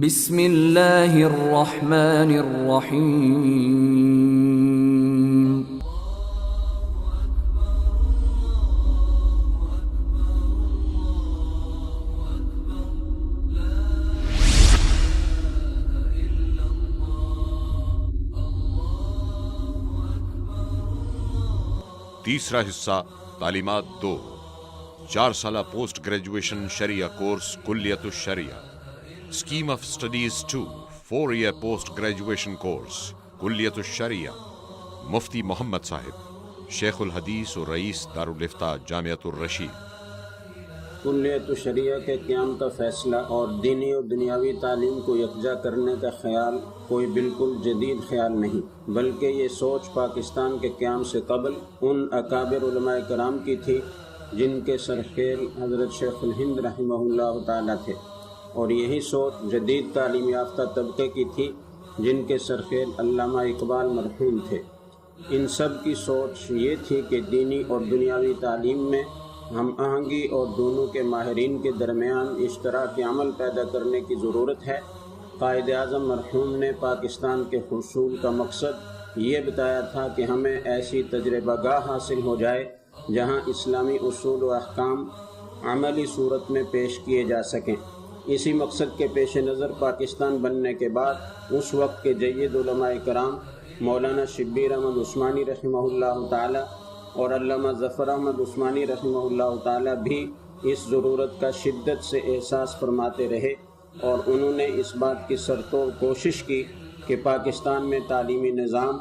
بسم اللہ الرحمن الرحیم۔ تیسرا حصہ تعلیمات 2 4 سالہ پوسٹ گریجویشن شریعہ کورس کلیت الشریعہ scheme of studies 2 4 post graduation course کلیت الشریعہ مفتی محمد صاحب شیخ الحدیث اور رئیس دارالافتاء جامعۃ الرشید۔ کلیت الشریعہ کے قیام کا فیصلہ اور دینی اور دنیاوی تعلیم کو یکجا کرنے کا خیال کوئی بالکل جدید خیال نہیں، بلکہ یہ سوچ پاکستان کے قیام سے قبل ان اکابر علماء کرام کی تھی جن کے سرخیل حضرت شیخ الہند رحمہ اللہ تعالیٰ تھے، اور یہی سوچ جدید تعلیم یافتہ طبقے کی تھی جن کے سرخیل علامہ اقبال مرحوم تھے۔ ان سب کی سوچ یہ تھی کہ دینی اور دنیاوی تعلیم میں ہم آہنگی اور دونوں کے ماہرین کے درمیان اشتراک عمل پیدا کرنے کی ضرورت ہے۔ قائد اعظم مرحوم نے پاکستان کے حصول کا مقصد یہ بتایا تھا کہ ہمیں ایسی تجربہ گاہ حاصل ہو جائے جہاں اسلامی اصول و احکام عملی صورت میں پیش کیے جا سکیں۔ اسی مقصد کے پیش نظر پاکستان بننے کے بعد اس وقت کے جید علماء کرام مولانا شبیر احمد عثمانی رحمہ اللہ تعالی اور علامہ ظفر احمد عثمانی رحمہ اللہ تعالی بھی اس ضرورت کا شدت سے احساس فرماتے رہے، اور انہوں نے اس بات کی سرتوڑ کوشش کی کہ پاکستان میں تعلیمی نظام،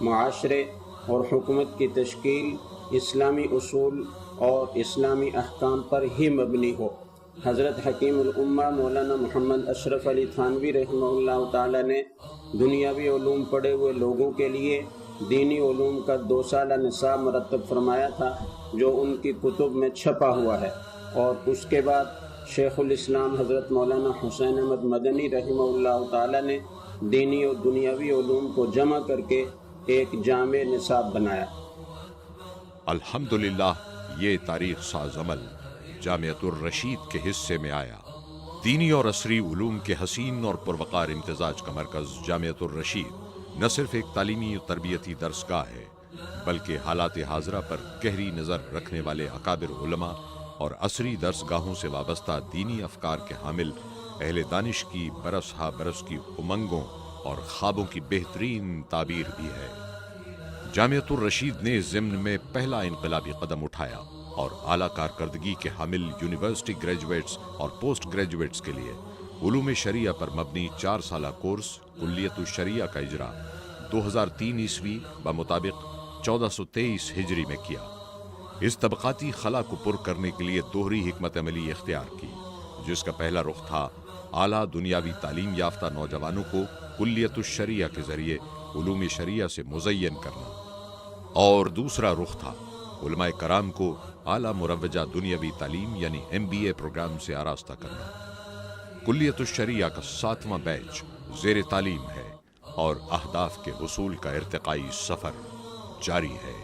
معاشرے اور حکومت کی تشکیل اسلامی اصول اور اسلامی احکام پر ہی مبنی ہو۔ حضرت حکیم الامہ مولانا محمد اشرف علی تھانوی رحمہ اللہ تعالی نے دنیاوی علوم پڑھے ہوئے لوگوں کے لیے دینی علوم کا 2 سالہ نصاب مرتب فرمایا تھا جو ان کی کتب میں چھپا ہوا ہے، اور اس کے بعد شیخ الاسلام حضرت مولانا حسین احمد مدنی رحمہ اللہ تعالی نے دینی اور دنیاوی علوم کو جمع کر کے ایک جامع نصاب بنایا۔ الحمدللہ یہ تاریخ ساز عمل جامعۃ الرشید کے حصے میں آیا۔ دینی اور عصری علوم کے حسین اور پروقار امتزاج کا مرکز جامعۃ الرشید نہ صرف ایک تعلیمی و تربیتی درسگاہ ہے، بلکہ حالات حاضرہ پر گہری نظر رکھنے والے اکابر علماء اور عصری درسگاہوں سے وابستہ دینی افکار کے حامل اہل دانش کی برس ہا برس کی امنگوں اور خوابوں کی بہترین تعبیر بھی ہے۔ جامعۃ الرشید نے ضمن میں پہلا انقلابی قدم اٹھایا اور اعلیٰ کارکردگی کے حامل یونیورسٹی گریجویٹس اور پوسٹ گریجویٹس کے لیے علوم شریعہ پر مبنی 4 سالہ کورس کلیت الشریعہ کا اجرا 2003 عیسوی بمطابق 1423 ہجری میں کیا۔ اس طبقاتی خلا کو پر کرنے کے لیے دوہری حکمت عملی اختیار کی، جس کا پہلا رخ تھا اعلیٰ دنیاوی تعلیم یافتہ نوجوانوں کو کلیت الشریعہ کے ذریعے علوم شریعہ سے مزین کرنا، اور دوسرا رخ تھا علماء کرام کو اعلیٰ مروجہ دنیاوی تعلیم یعنی MBA پروگرام سے آراستہ کرنا۔ کلیت الشریعہ کا 7واں بیچ زیر تعلیم ہے اور اہداف کے حصول کا ارتقائی سفر جاری ہے۔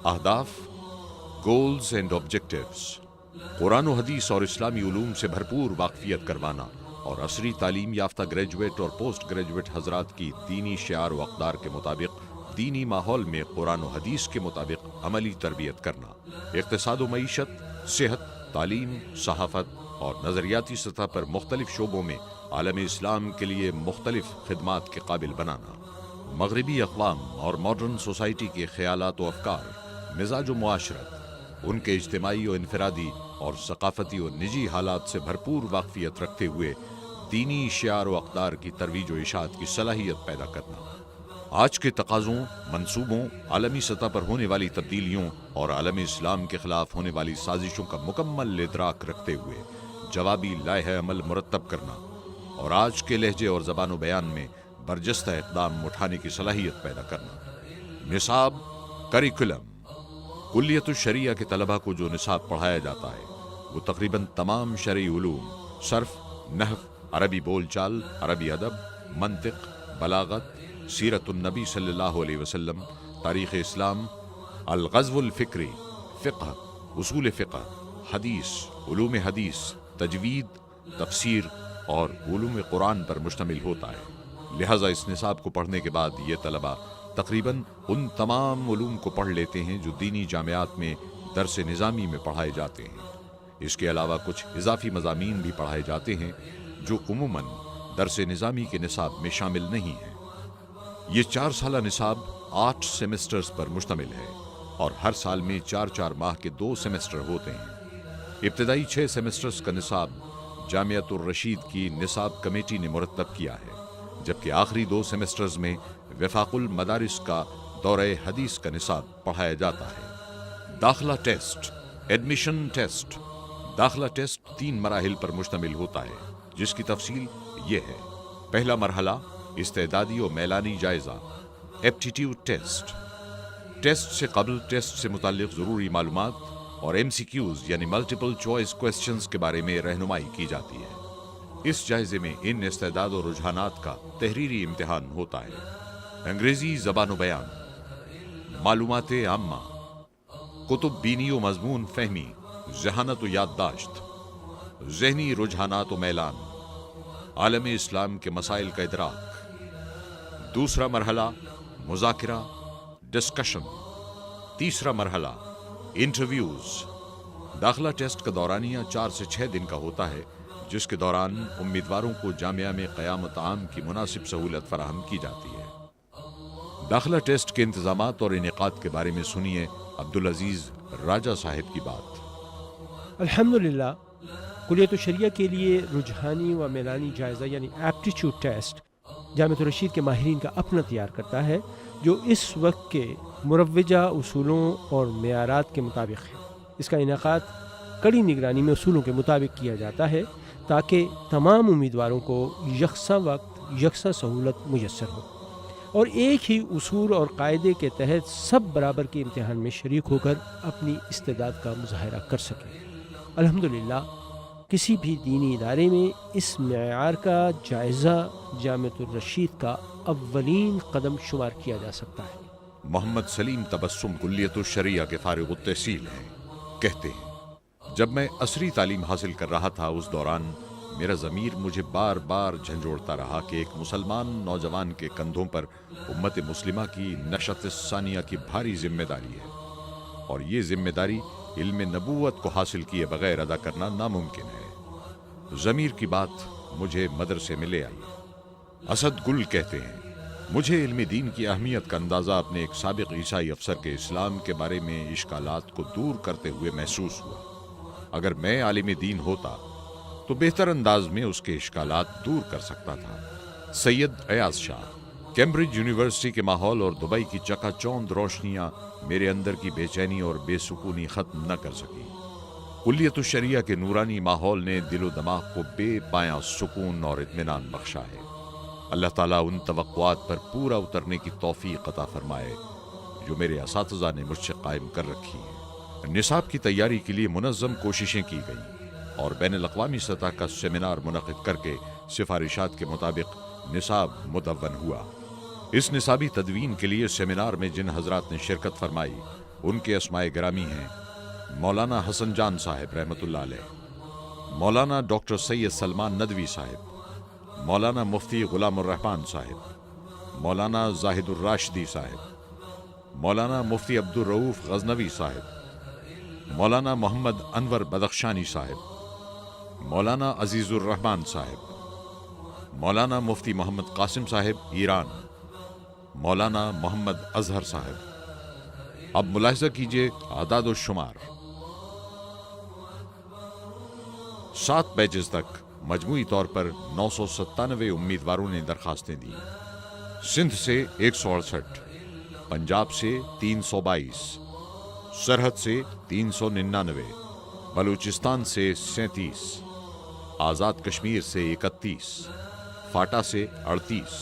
اہداف، گولز اینڈ آبجیکٹیوز: قرآن و حدیث اور اسلامی علوم سے بھرپور واقفیت کروانا اور عصری تعلیم یافتہ گریجویٹ اور پوسٹ گریجویٹ حضرات کی دینی شعار و اقدار کے مطابق دینی ماحول میں قرآن و حدیث کے مطابق عملی تربیت کرنا، اقتصاد و معیشت، صحت، تعلیم، صحافت اور نظریاتی سطح پر مختلف شعبوں میں عالم اسلام کے لیے مختلف خدمات کے قابل بنانا، مغربی اقوام اور ماڈرن سوسائٹی کے خیالات و افکار، مزاج و معاشرت، ان کے اجتماعی و انفرادی اور ثقافتی و نجی حالات سے بھرپور واقفیت رکھتے ہوئے دینی شعار و اقدار کی ترویج و اشاعت کی صلاحیت پیدا کرنا، آج کے تقاضوں، منصوبوں، عالمی سطح پر ہونے والی تبدیلیوں اور عالم اسلام کے خلاف ہونے والی سازشوں کا مکمل ادراک رکھتے ہوئے جوابی لائحہ عمل مرتب کرنا، اور آج کے لہجے اور زبان و بیان میں برجستہ اقدام اٹھانے کی صلاحیت پیدا کرنا۔ نصاب، کریکولم: کلیت الشریعہ کے طلبہ کو جو نصاب پڑھایا جاتا ہے وہ تقریباً تمام شرعی علوم، صرف، نحو، عربی بول چال، عربی ادب، منطق، بلاغت، سیرت النبی صلی اللہ علیہ وسلم، تاریخ اسلام، الغزو الفکری، فقہ، اصول فقہ، حدیث، علوم حدیث، تجوید، تفسیر اور علوم قرآن پر مشتمل ہوتا ہے، لہذا اس نصاب کو پڑھنے کے بعد یہ طلبہ تقریباً ان تمام علوم کو پڑھ لیتے ہیں جو دینی جامعات میں درس نظامی میں پڑھائے جاتے ہیں۔ اس کے علاوہ کچھ اضافی مضامین بھی پڑھائے جاتے ہیں جو عموماً درس نظامی کے نصاب میں شامل نہیں ہیں۔ یہ 4 سالہ نصاب 8 سیمسٹرز پر مشتمل ہے اور ہر سال میں 4 ماہ کے 2 سیمسٹر ہوتے ہیں۔ ابتدائی 6 سیمسٹرز کا نصاب جامعۃ الرشید کی نصاب کمیٹی نے مرتب کیا ہے، جبکہ آخری 2 سیمسٹرز میں وفاق المدارس کا دورہ حدیث کا نصاب پڑھایا جاتا ہے۔ داخلہ ٹیسٹ، ایڈمیشن ٹیسٹ۔ داخلہ ٹیسٹ 3 مراحل پر مشتمل ہوتا ہے، جس کی تفصیل یہ ہے۔ پہلا مرحلہ استعدادی و میلانی جائزہ، ایپٹیٹیوڈ ٹیسٹ۔ ٹیسٹ سے قبل ٹیسٹ سے متعلق ضروری معلومات اور MCQs یعنی ملٹیپل چوائس کوسچنز کے بارے میں رہنمائی کی جاتی ہے۔ اس جائزے میں ان استعداد و رجحانات کا تحریری امتحان ہوتا ہے۔ انگریزی زبان و بیان، معلومات عامہ، کتب بینی و مضمون فہمی، ذہانت و یادداشت، ذہنی رجحانات و میلان، عالم اسلام کے مسائل کا ادراک۔ دوسرا مرحلہ مذاکرہ، ڈسکشن۔ تیسرا مرحلہ انٹرویوز۔ داخلہ ٹیسٹ کا دورانیہ 4 سے 6 دن کا ہوتا ہے، جس کے دوران امیدواروں کو جامعہ میں قیامت عام کی مناسب سہولت فراہم کی جاتی ہے۔ داخلہ ٹیسٹ کے انتظامات اور انعقاد کے بارے میں سنیے عبدالعزیز راجہ صاحب کی بات۔ الحمدللہ، کلیت الشریعہ کے لیے رجحانی و میلانی جائزہ یعنی ایپٹیٹیوڈ ٹیسٹ جامعۃ الرشید کے ماہرین کا اپنا تیار کرتا ہے، جو اس وقت کے مروجہ اصولوں اور معیارات کے مطابق ہے۔ اس کا انعقاد کڑی نگرانی میں اصولوں کے مطابق کیا جاتا ہے تاکہ تمام امیدواروں کو یکساں وقت یکساں سہولت میسر ہو اور ایک ہی اصول اور قاعدے کے تحت سب برابر کے امتحان میں شریک ہو کر اپنی استعداد کا مظاہرہ کر سکیں۔ الحمدللہ، کسی بھی دینی ادارے میں اس معیار کا جائزہ جامعۃ الرشید کا اولین قدم شمار کیا جا سکتا ہے۔ محمد سلیم تبسم کلیت الشریعہ کے فارغ التحصیل ہیں، کہتے ہیں جب میں عصری تعلیم حاصل کر رہا تھا اس دوران میرا ضمیر مجھے بار بار جھنجھوڑتا رہا کہ ایک مسلمان نوجوان کے کندھوں پر امت مسلمہ کی نشأت ثانیہ کی بھاری ذمہ داری ہے، اور یہ ذمہ داری علم نبوت کو حاصل کیے بغیر ادا کرنا ناممکن ہے۔ ضمیر کی بات مجھے مدرسے میں لے آئی۔ اسد گل کہتے ہیں مجھے علم دین کی اہمیت کا اندازہ اپنے ایک سابق عیسائی افسر کے اسلام کے بارے میں اشکالات کو دور کرتے ہوئے محسوس ہوا۔ اگر میں عالم دین ہوتا تو بہتر انداز میں اس کے اشکالات دور کر سکتا تھا۔ سید ایاز شاہ، کیمبرج یونیورسٹی کے ماحول اور دبئی کی چکا چوند روشنیاں میرے اندر کی بے چینی اور بے سکونی ختم نہ کر سکی۔ کلیت الشریعہ کے نورانی ماحول نے دل و دماغ کو بے پایاں سکون اور اطمینان بخشا ہے۔ اللہ تعالیٰ ان توقعات پر پورا اترنے کی توفیق عطا فرمائے جو میرے اساتذہ نے مجھ سے قائم کر رکھی ہیں۔ نصاب کی تیاری کے لیے منظم کوششیں کی گئیں اور بین الاقوامی سطح کا سیمینار منعقد کر کے سفارشات کے مطابق نصاب مدون ہوا۔ اس نصابی تدوین کے لیے سیمینار میں جن حضرات نے شرکت فرمائی ان کے اسماء گرامی ہیں مولانا حسن جان صاحب رحمۃ اللہ علیہ، مولانا ڈاکٹر سید سلمان ندوی صاحب، مولانا مفتی غلام الرحمان صاحب، مولانا زاہد الراشدی صاحب، مولانا مفتی عبد الرؤوف غزنوی صاحب، مولانا محمد انور بدخشانی صاحب، مولانا عزیز الرحمان صاحب، مولانا مفتی محمد قاسم صاحب ایران، مولانا محمد اظہر صاحب۔ اب ملاحظہ کیجئے اعداد و شمار۔ 7 بیچز تک مجموعی طور پر 997 امیدواروں نے درخواستیں دی۔ سندھ سے 168، پنجاب سے 322، سرحد سے 399، بلوچستان سے 37، آزاد کشمیر سے 31، فاٹا سے 38،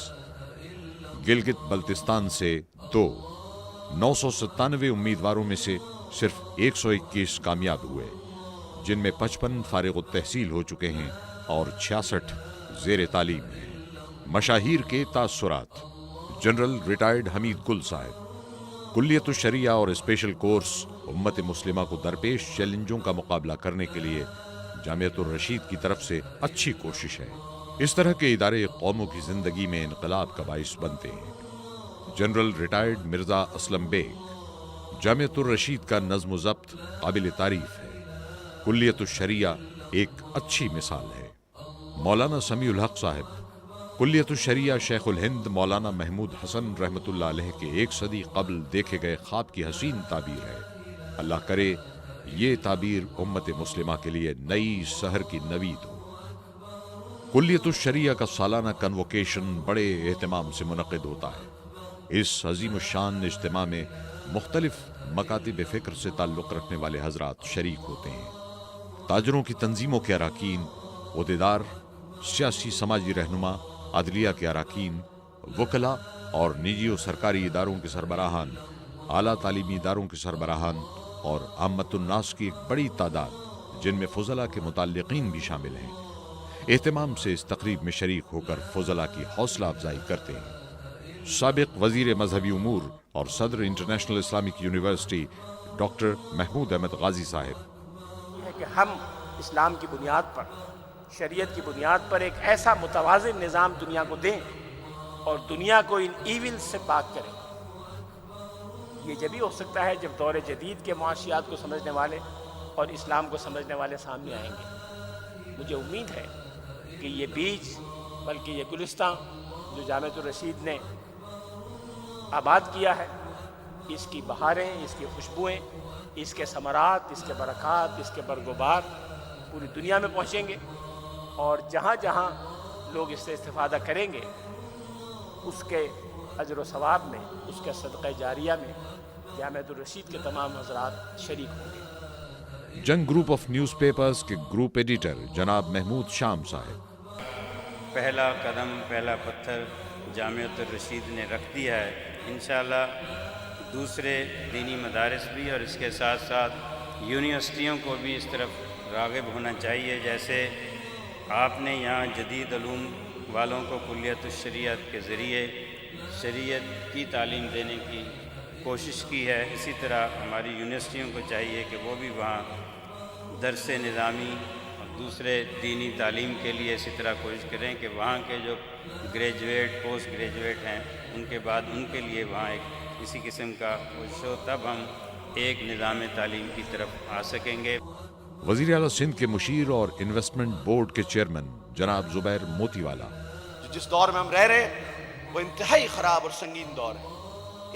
گلگت بلتستان سے 2۔ 997 امیدواروں میں سے صرف 121 کامیاب ہوئے، جن میں 55 فارغ التحصیل ہو چکے ہیں اور 66 زیر تعلیم ہیں۔ مشاہیر کے تاثرات: جنرل ریٹائرڈ حمید گل صاحب۔ کلیت الشریعہ اور اسپیشل کورس امت مسلمہ کو درپیش چیلنجوں کا مقابلہ کرنے کے لیے جامعۃ الرشید کی طرف سے اچھی کوشش ہے۔ اس طرح کے ادارے قوموں کی زندگی میں انقلاب کا باعث بنتے ہیں۔ جنرل ریٹائرڈ مرزا اسلم بیگ، جامعۃ الرشید کا نظم و ضبط قابل تعریف ہے۔ کلیت الشریعہ ایک اچھی مثال ہے۔ مولانا سمیع الحق صاحب، کلیت الشریعہ شیخ الہند مولانا محمود حسن رحمۃ اللہ علیہ کے 1 صدی قبل دیکھے گئے خواب کی حسین تعبیر ہے۔ اللہ کرے یہ تعبیر امت مسلمہ کے لیے نئی سحر کی نوید ہو۔ کلیت الشریعہ کا سالانہ کنووکیشن بڑے اہتمام سے منعقد ہوتا ہے۔ اس عظیم الشان اجتماع میں مختلف مکاتب فکر سے تعلق رکھنے والے حضرات شریک ہوتے ہیں۔ تاجروں کی تنظیموں کے اراکین، عہدیدار، سیاسی سماجی رہنما، عدلیہ کے اراکین، وکلاء اور نجی و سرکاری اداروں کے سربراہان، اعلیٰ تعلیمی اداروں کے سربراہان اور عامۃ الناس کی ایک بڑی تعداد جن میں فضلاء کے متعلقین بھی شامل ہیں، اہتمام سے اس تقریب میں شریک ہو کر فضلاء کی حوصلہ افزائی کرتے ہیں۔ سابق وزیر مذہبی امور اور صدر international Islamic university doctor Mahmood Ahmad Ghazi صاحب، یہ ہے کہ ہم اسلام کی بنیاد پر، شریعت کی بنیاد پر ایک ایسا متوازن نظام دنیا کو دیں اور دنیا کو ان ایول سے پاک کریں۔ یہ جبھی ہو سکتا ہے جب دور جدید کے معاشیات کو سمجھنے والے اور اسلام کو سمجھنے والے سامنے آئیں گے۔ مجھے امید ہے کہ یہ بیج، بلکہ یہ گلستان جو جامعۃ الرشید نے آباد کیا ہے، اس کی بہاریں، اس کی خوشبوئیں، اس کے ثمرات، اس کے برکات، اس کے برگ و بار پوری دنیا میں پہنچیں گے، اور جہاں جہاں لوگ اس سے استفادہ کریں گے اس کے اجر و ثواب میں، اس کے صدقہ جاریہ میں جامعۃ الرشید کے تمام حضرات شریک ہوں گے۔ جنگ گروپ آف نیوز پیپرز کے گروپ ایڈیٹر جناب محمود شام صاحب، پہلا قدم، پہلا پتھر جامعۃ الرشید نے رکھ دیا ہے۔ انشاءاللہ دوسرے دینی مدارس بھی اور اس کے ساتھ ساتھ یونیورسٹیوں کو بھی اس طرف راغب ہونا چاہیے۔ جیسے آپ نے یہاں جدید علوم والوں کو کلیت الشریعت کے ذریعے شریعت کی تعلیم دینے کی کوشش کی ہے، اسی طرح ہماری یونیورسٹیوں کو چاہیے کہ وہ بھی وہاں درس نظامی اور دوسرے دینی تعلیم کے لیے اسی طرح کوشش کریں کہ وہاں کے جو گریجویٹ، پوسٹ گریجویٹ ہیں، ان کے بعد ان کے لیے وہاں ایک اسی قسم کا کوشش ہو، تب ہم ایک نظام تعلیم کی طرف آ سکیں گے۔ وزیر اعلیٰ سندھ کے مشیر اور انویسٹمنٹ بورڈ کے چیئرمین جناب زبیر موتی والا، جس دور میں ہم رہ رہے ہیں وہ انتہائی خراب اور سنگین دور ہے۔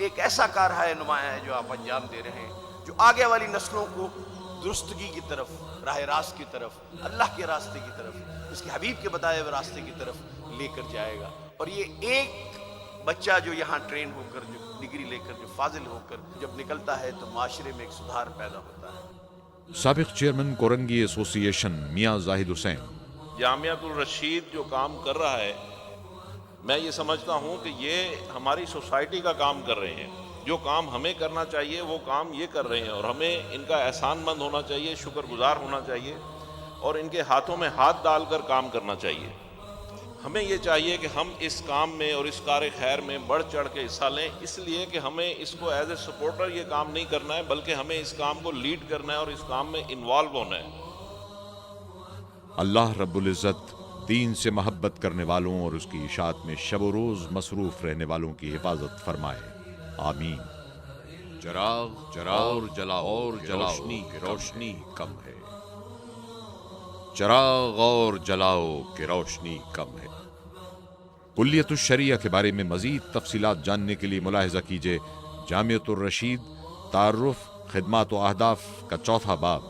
ایک ایسا کارہائے نمایاں ہے جو آپ انجام دے رہے ہیں، جو آگے والی نسلوں کو درستگی کی طرف، راہ راست کی طرف، اللہ کے راستے کی طرف، اس کے حبیب کے بتائے ہوئے راستے کی طرف لے کر جائے گا۔ اور یہ ایک بچہ جو یہاں ٹرین ہو کر، جو ڈگری لے کر، جو فاضل ہو کر جب نکلتا ہے تو معاشرے میں ایک سدھار پیدا ہوتا ہے۔ سابق چیئرمین کورنگی ایسوسی ایشن میاں زاہد حسین، جامعۃ الرشید جو کام کر رہا ہے، میں یہ سمجھتا ہوں کہ یہ ہماری سوسائٹی کا کام کر رہے ہیں۔ جو کام ہمیں کرنا چاہیے وہ کام یہ کر رہے ہیں، اور ہمیں ان کا احسان مند ہونا چاہیے، شکر گزار ہونا چاہیے، اور ان کے ہاتھوں میں ہاتھ ڈال کر کام کرنا چاہیے۔ ہمیں یہ چاہیے کہ ہم اس کام میں اور اس کار خیر میں بڑھ چڑھ کے حصہ لیں، اس لیے کہ ہمیں اس کو ایز اے سپورٹر یہ کام نہیں کرنا ہے، بلکہ ہمیں اس کام کو لیڈ کرنا ہے اور اس کام میں انوالو ہونا ہے۔ اللہ رب العزت دین سے محبت کرنے والوں اور اس کی اشاعت میں شب و روز مصروف رہنے والوں کی حفاظت فرمائے، آمین۔ چراغ اور جلاؤ اور روشنی کی روشنی کم ہے، چراغ اور جلاؤ کہ روشنی کم ہے۔ کلیت الشریعہ کے بارے میں مزید تفصیلات جاننے کے لیے ملاحظہ کیجیے جامعۃ الرشید تعارف، خدمات و اہداف کا 4واں باب۔